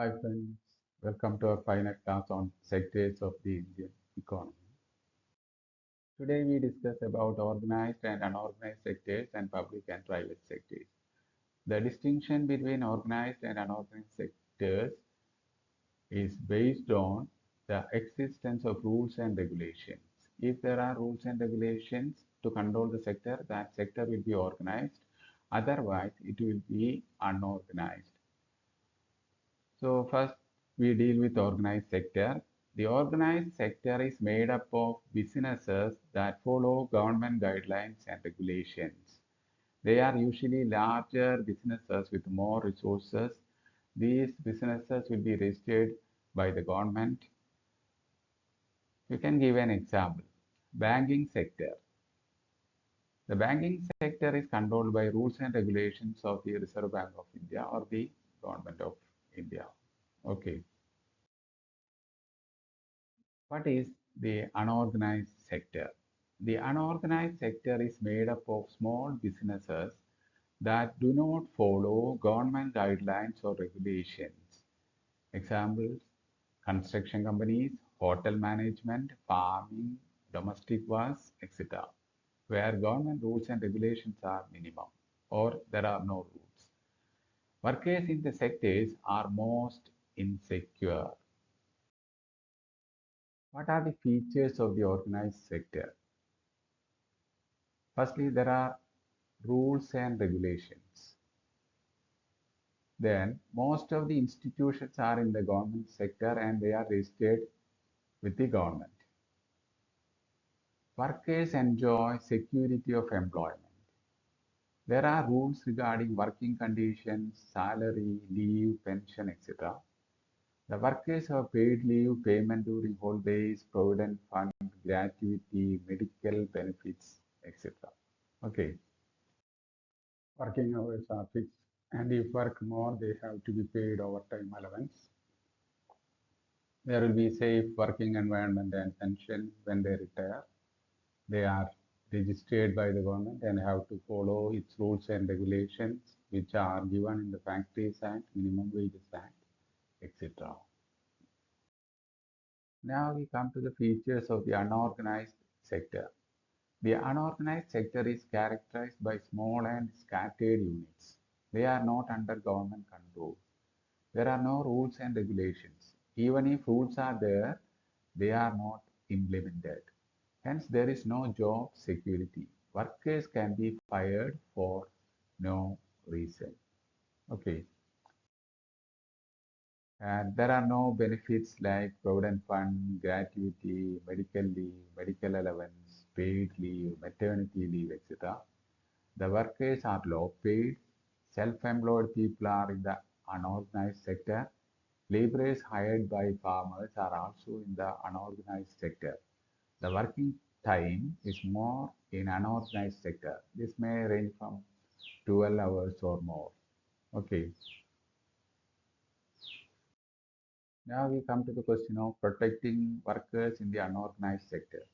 Hi friends, welcome to our final class on sectors of the Indian economy. Today we discuss about organized and unorganized sectors and public and private sectors. The distinction between organized and unorganized sectors is based on the existence of rules and regulations. If there are rules and regulations to control the sector, that sector will be organized. Otherwise, it will be unorganized. So first we deal with organized sector. The organized sector is made up of businesses that follow government guidelines and regulations. They are usually larger businesses with more resources. These businesses will be registered by the government. You can give an example. Banking sector. The banking sector is controlled by rules and regulations of the Reserve Bank of India or the government of India. Okay. What is the unorganized sector? The unorganized sector is made up of small businesses that do not follow government guidelines or regulations. Examples, construction companies, hotel management, farming, domestic works, etc., where government rules and regulations are minimum or there are no rules. Workers in the sectors are most insecure. What are the features of the organized sector? Firstly, there are rules and regulations. Then, most of the institutions are in the government sector and they are registered with the government. Workers enjoy security of employment. There are rules regarding working conditions, salary, leave, pension, etc. The workers have paid leave, payment during holidays, provident fund, gratuity, medical benefits, etc. Okay. Working hours are fixed, and if work more, they have to be paid overtime allowance. There will be safe working environment and pension when they retire. They are registered by the government and have to follow its rules and regulations, which are given in the Factories Act, Minimum Wages Act, etc. Now we come to the features of the unorganized sector. The unorganized sector is characterized by small and scattered units. They are not under government control. There are no rules and regulations. Even if rules are there, they are not implemented. Hence, there is no job security. Workers can be fired for no reason. Okay. And there are no benefits like provident fund, gratuity, medical leave, medical allowance, paid leave, maternity leave, etc. The workers are low paid. Self-employed people are in the unorganized sector. Laborers hired by farmers are also in the unorganized sector. The working time is more in unorganized sector. This may range from 12 hours or more. Okay. Now we come to the question of protecting workers in the unorganized sector.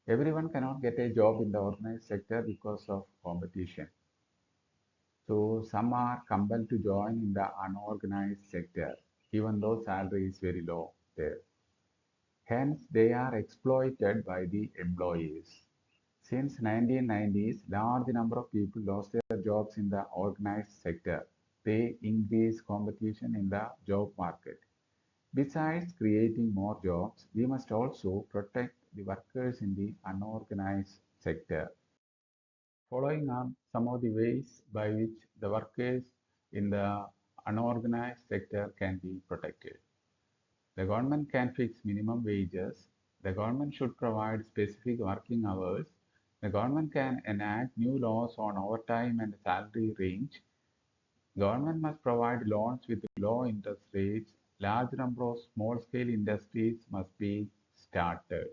Everyone cannot get a job in the organized sector because of competition. So some are compelled to join in the unorganized sector, even though salary is very low there. Hence, they are exploited by the employees. Since 1990s, large number of people lost their jobs in the organized sector. They increase competition in the job market. Besides creating more jobs, we must also protect the workers in the unorganized sector. Following are some of the ways by which the workers in the unorganized sector can be protected. The government can fix minimum wages. The government should provide specific working hours. The government can enact new laws on overtime and salary range. Government must provide loans with low interest rates. Large number of small-scale industries must be started.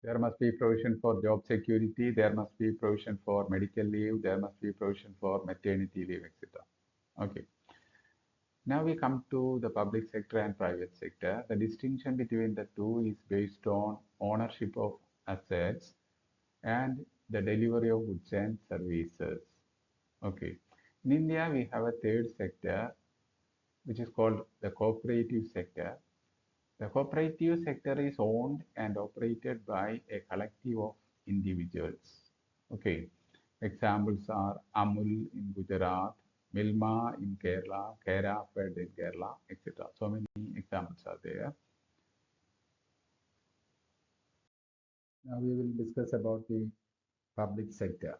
There must be provision for job security. There must be provision for medical leave. There must be provision for maternity leave, etc. Okay. Now we come to the public sector and private sector. The distinction between the two is based on ownership of assets and the delivery of goods and services. Okay. In India, we have a third sector, which is called the cooperative sector. The cooperative sector is owned and operated by a collective of individuals. Okay, examples are Amul in Gujarat, Milma in Kerala, Kera Fed in Kerala, etc. So many examples are there. Now we will discuss about the public sector.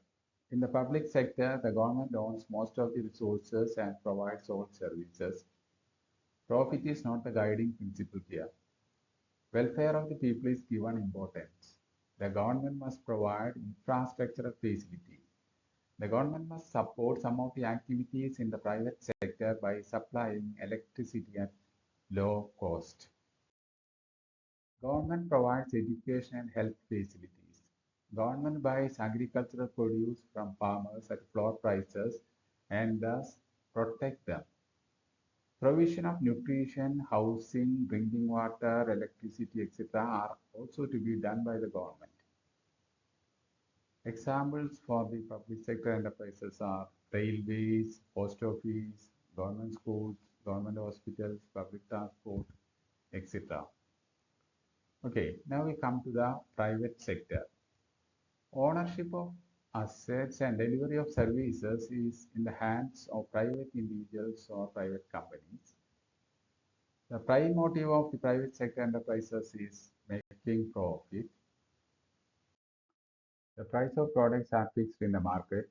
In the public sector, the government owns most of the resources and provides all services. Profit is not the guiding principle here. Welfare of the people is given importance. The government must provide infrastructural facilities. The government must support some of the activities in the private sector by supplying electricity at low cost. Government provides education and health facilities. Government buys agricultural produce from farmers at floor prices and thus protect them. Provision of nutrition, housing, drinking water, electricity, etc. are also to be done by the government. Examples for the public sector enterprises are railways, post office, government schools, government hospitals, public transport, etc. Okay, now we come to the private sector. Ownership of assets and delivery of services is in the hands of private individuals or private companies. The prime motive of the private sector enterprises is making profit. The price of products are fixed in the market.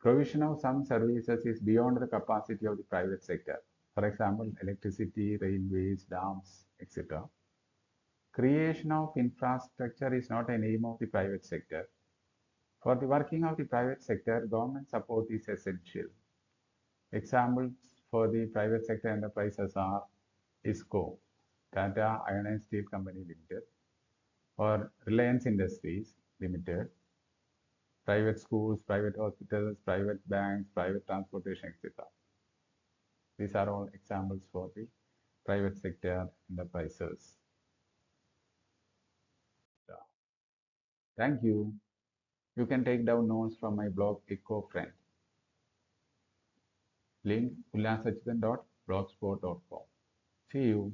Provision of some services is beyond the capacity of the private sector. For example, electricity, railways, dams, etc. Creation of infrastructure is not an aim of the private sector. For the working of the private sector, government support is essential. Examples for the private sector enterprises are ISCO, Tata Iron and Steel Company Limited, or Reliance Industries Limited, private schools, private hospitals, private banks, private transportation, etc. These are all examples for the private sector enterprises. Thank you. You can take down notes from my blog EcoFriend. Link ullasachitan.blogspot.com. See you.